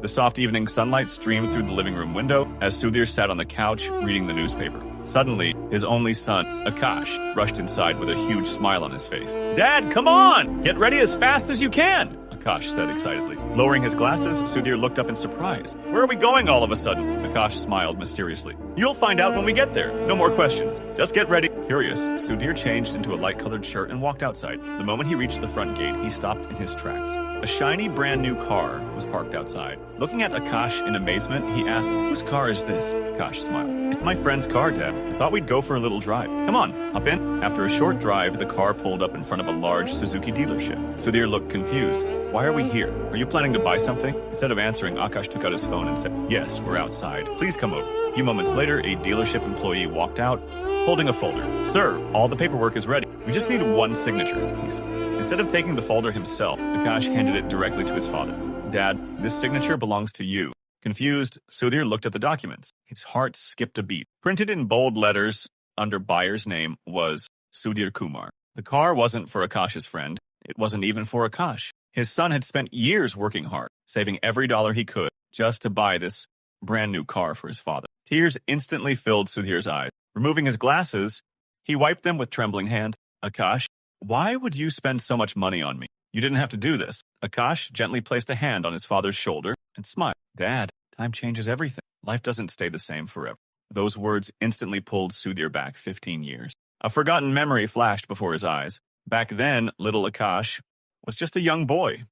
The soft evening sunlight streamed through the living room window as Sudhir sat on the couch reading the newspaper. Suddenly, his only son, Akash, rushed inside with a huge smile on his face. "Dad, come on! Get ready as fast as you can!" Akash said excitedly. Lowering his glasses, Sudhir looked up in surprise. "Where are we going all of a sudden?" Akash smiled mysteriously. "You'll find out when we get there. No more questions. Just get ready." Curious, Sudhir changed into a light-colored shirt and walked outside. The moment he reached the front gate, he stopped in his tracks. A shiny, brand-new car was parked outside. Looking at Akash in amazement, he asked, "Whose car is this?" Akash smiled. "It's my friend's car, Dad. I thought we'd go for a little drive. Come on, hop in." After a short drive, the car pulled up in front of a large Suzuki dealership. Sudhir looked confused. "Why are we here? Are you planning to buy something?" Instead of answering, Akash took out his phone and said, "Yes, we're outside. Please come over." A few moments later, a dealership employee walked out, holding a folder. "Sir, all the paperwork is ready. We just need one signature," he said. Instead of taking the folder himself, Akash handed it directly to his father. "Dad, this signature belongs to you." Confused, Sudhir looked at the documents. His heart skipped a beat. Printed in bold letters under buyer's name was Sudhir Kumar. The car wasn't for Akash's friend. It wasn't even for Akash. His son had spent years working hard, saving every dollar he could just to buy this brand new car for his father. Tears instantly filled Sudhir's eyes. Removing his glasses, he wiped them with trembling hands. "Akash, why would you spend so much money on me? You didn't have to do this." Akash gently placed a hand on his father's shoulder and smiled. "Dad, time changes everything. Life doesn't stay the same forever." Those words instantly pulled Sudhir back 15 years. A forgotten memory flashed before his eyes. Back then, little Akash was just a young boy,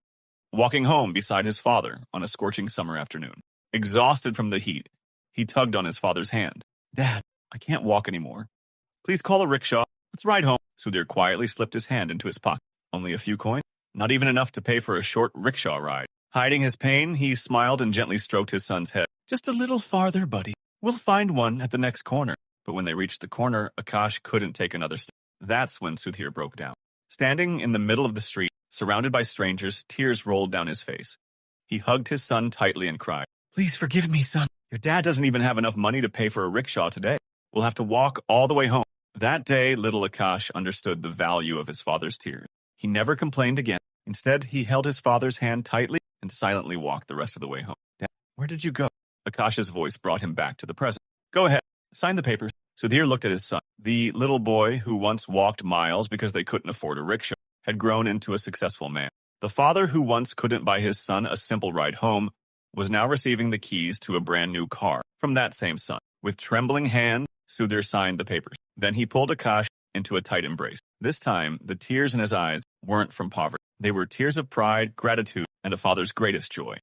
walking home beside his father on a scorching summer afternoon. Exhausted from the heat, he tugged on his father's hand. "Dad, I can't walk anymore. Please call a rickshaw. Let's ride home." Sudhir quietly slipped his hand into his pocket. Only a few coins? Not even enough to pay for a short rickshaw ride. Hiding his pain, he smiled and gently stroked his son's head. "Just a little farther, buddy. We'll find one at the next corner." But when they reached the corner, Akash couldn't take another step. That's when Sudhir broke down. Standing in the middle of the street, surrounded by strangers, tears rolled down his face. He hugged his son tightly and cried, "Please forgive me, son. Your dad doesn't even have enough money to pay for a rickshaw today. We'll have to walk all the way home." That day, little Akash understood the value of his father's tears. He never complained again. Instead, he held his father's hand tightly and silently walked the rest of the way home. "Dad, where did you go?" Akash's voice brought him back to the present. "Go ahead, sign the papers." Sudhir looked at his son. The little boy who once walked miles because they couldn't afford a rickshaw had grown into a successful man. The father who once couldn't buy his son a simple ride home was now receiving the keys to a brand new car from that same son. With trembling hands, Sudhir signed the papers. Then he pulled Akash into a tight embrace. This time, the tears in his eyes weren't from poverty. They were tears of pride, gratitude, and a father's greatest joy.